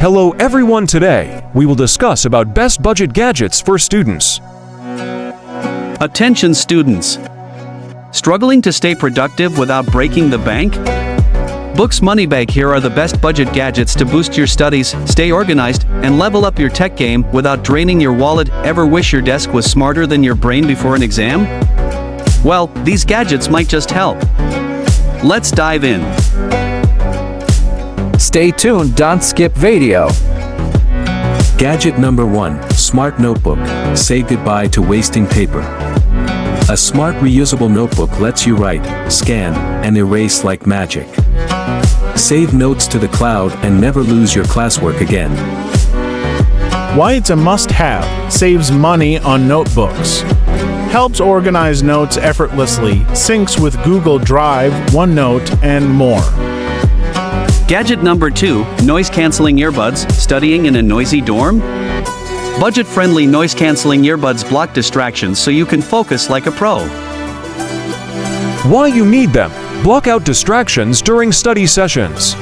Hello everyone, today we will discuss about best budget gadgets for students. Attention students! Struggling to stay productive without breaking the bank? Books Moneybag. Here are the best budget gadgets to boost your studies, stay organized, and level up your tech game without draining your wallet. Ever wish your desk was smarter than your brain before an exam? Well, these gadgets might just help. Let's dive in. Stay tuned, don't skip video. Gadget number 1, Smart Notebook. Say goodbye to wasting paper. A smart reusable notebook lets you write, scan, and erase like magic. Save notes to the cloud and never lose your classwork again. Why it's a must-have. Saves money on notebooks. Helps organize notes effortlessly. Syncs with Google Drive, OneNote, and more. Gadget number 2, noise-canceling earbuds. Studying in a noisy dorm? Budget-friendly noise-canceling earbuds block distractions so you can focus like a pro. Why you need them? Block out distractions during study sessions.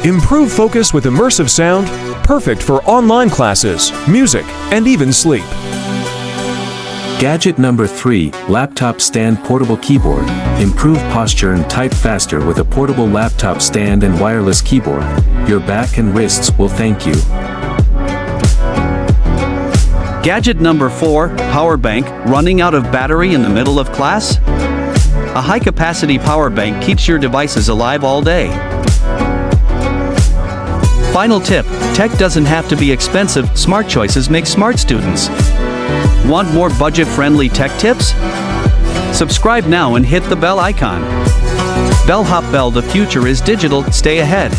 Improve focus with immersive sound, perfect for online classes, music, and even sleep. Gadget number 3, Laptop Stand Portable Keyboard. Improve posture and type faster with a portable laptop stand and wireless keyboard. Your back and wrists will thank you. Gadget number 4, power bank. Running out of battery in the middle of class? A high-capacity power bank keeps your devices alive all day. Final tip, tech doesn't have to be expensive. Smart choices make smart students. Want more budget-friendly tech tips? Subscribe now and hit the bell icon. Bellhop Bell, the future is digital, stay ahead.